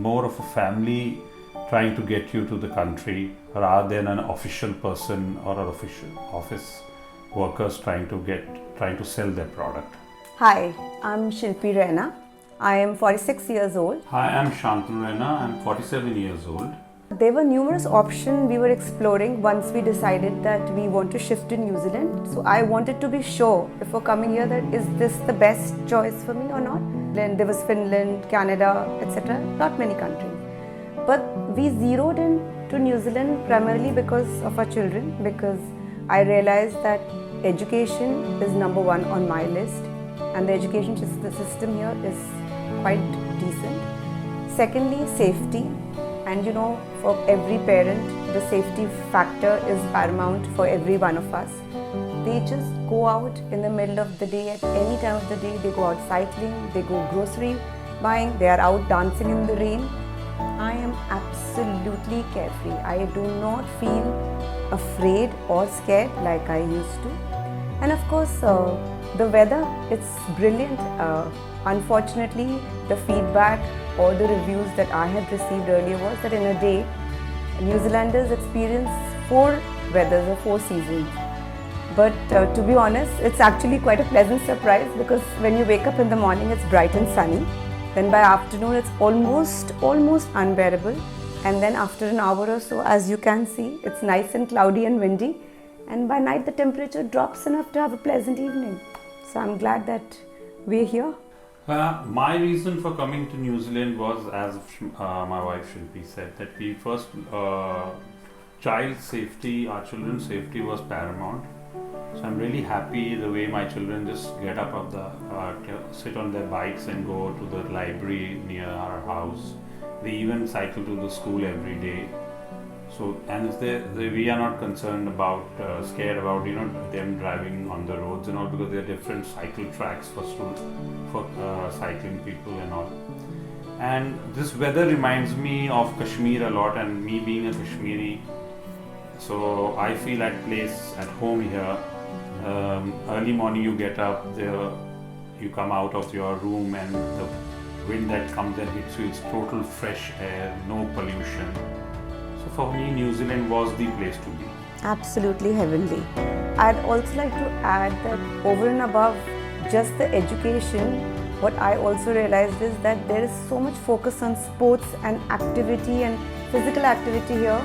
more of a family trying to get you to the country rather than an official person or an official office workers trying to sell their product. Hi, I'm Shantanuu Raina. I am 46 years old. Hi, I'm Shantanuu Raina. I'm 47 years old. There were numerous options we were exploring once we decided that we want to shift to New Zealand. So I wanted to be sure before coming here that is this the best choice for me or not. Then there was Finland, Canada, etc. Not many countries. But we zeroed in to New Zealand primarily because of our children, because I realized that education is number one on my list and the education system here is quite decent. Secondly, safety. And for every parent, the safety factor is paramount for every one of us. They just go out in the middle of the day, at any time of the day. They go out cycling, they go grocery buying, they are out dancing in the rain. I am absolutely carefree. I do not feel afraid or scared like I used to. And of course, the weather, it's brilliant. Unfortunately, the feedback or the reviews that I had received earlier was that in a day, New Zealanders experience 4 weathers or 4 seasons. But to be honest, it's actually quite a pleasant surprise, because when you wake up in the morning, it's bright and sunny. Then by afternoon, it's almost unbearable. And then after an hour or so, as you can see, it's nice and cloudy and windy. And by night, the temperature drops enough to have a pleasant evening. So I'm glad that we're here. My reason for coming to New Zealand was, as my wife Shilpi said, that we first, child safety, our children's safety was paramount. So I'm really happy the way my children just get up of sit on their bikes and go to the library near our house. They even cycle to the school every day. So, and we are not concerned about, scared about, them driving on the roads and all, because there are different cycle tracks for cycling people and all. And this weather reminds me of Kashmir a lot, and me being a Kashmiri, so I feel at place at home here. Early morning you get up, you come out of your room, and the wind that comes and hits you, it's total fresh air, no pollution. So for me, New Zealand was the place to be. Absolutely heavenly. I'd also like to add that over and above just the education, what I also realized is that there is so much focus on sports and activity and physical activity here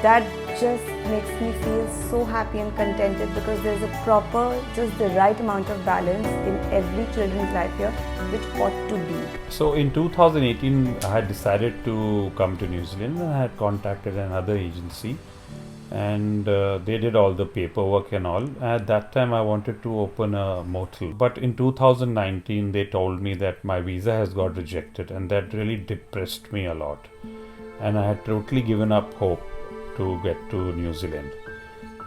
that just makes me feel so happy and contented, because there's a proper, just the right amount of balance in every children's life here, which ought to be. So in 2018, I had decided to come to New Zealand, and I had contacted another agency, and they did all the paperwork and all. At that time, I wanted to open a motel, but in 2019, they told me that my visa has got rejected, and that really depressed me a lot, and I had totally given up hope to get to New Zealand.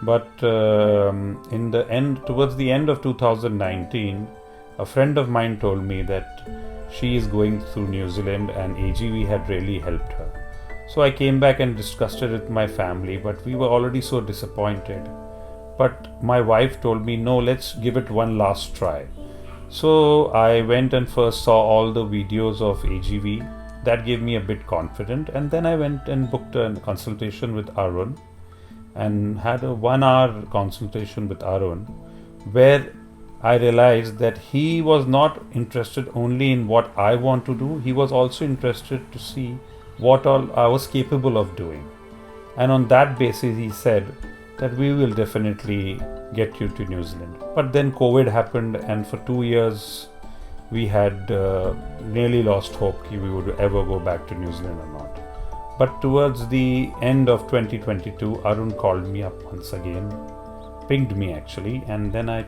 But in the end, towards the end of 2019, a friend of mine told me that she is going through New Zealand and AJV had really helped her. So I came back and discussed it with my family, but we were already so disappointed. But my wife told me, no, let's give it one last try. So I went and first saw all the videos of AJV. That gave me a bit confident, and then I went and booked a consultation with Arun and had a 1-hour consultation with Arun, where I realized that he was not interested only in what I want to do, he was also interested to see what all I was capable of doing. And on that basis he said that we will definitely get you to New Zealand. But then COVID happened, and for 2 years we had nearly lost hope we would ever go back to New Zealand or not. But towards the end of 2022, Arun called me up once again, pinged me actually, and then I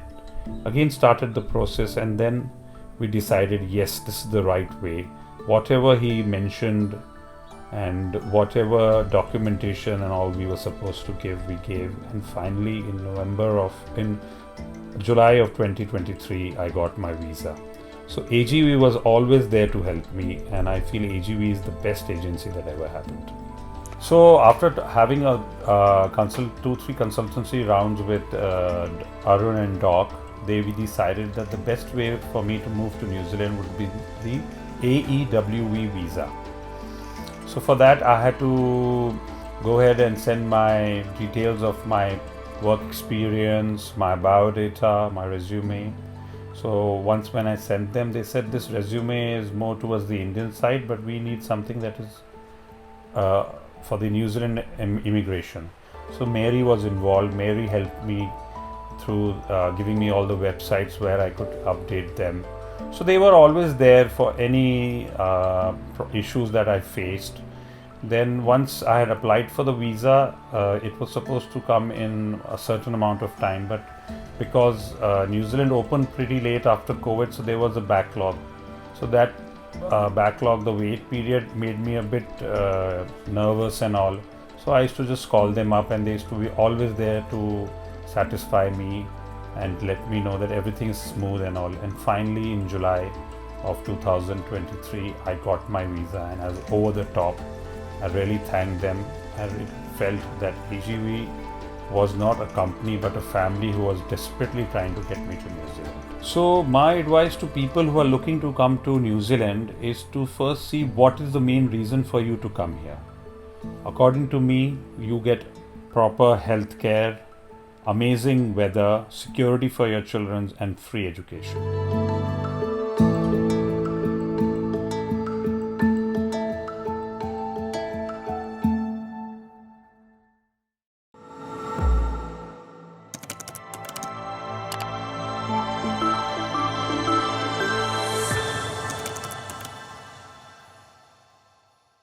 again started the process, and then we decided, yes, this is the right way. Whatever he mentioned and whatever documentation and all we were supposed to give, we gave, and finally in July of 2023, I got my visa. So AJV was always there to help me, and I feel AJV is the best agency that ever happened. So after having a 2-3 consultancy rounds with Arun and Doc, we decided that the best way for me to move to New Zealand would be the AEWV visa. So for that, I had to go ahead and send my details of my work experience, my biodata, my resume. So once when I sent them, they said this resume is more towards the Indian side, but we need something that is for the New Zealand immigration. So Mary was involved. Mary helped me through giving me all the websites where I could update them. So they were always there for any issues that I faced. Then once I had applied for the visa, it was supposed to come in a certain amount of time, but because New Zealand opened pretty late after COVID, so there was a backlog. So that backlog, the wait period made me a bit nervous and all. So I used to just call them up, and they used to be always there to satisfy me and let me know that everything is smooth and all. And finally in July of 2023, I got my visa, and I was over the top. I really thanked them. I really felt that AJV was not a company but a family who was desperately trying to get me to New Zealand. So my advice to people who are looking to come to New Zealand is to first see what is the main reason for you to come here. According to me, you get proper health care, amazing weather, security for your children, and free education.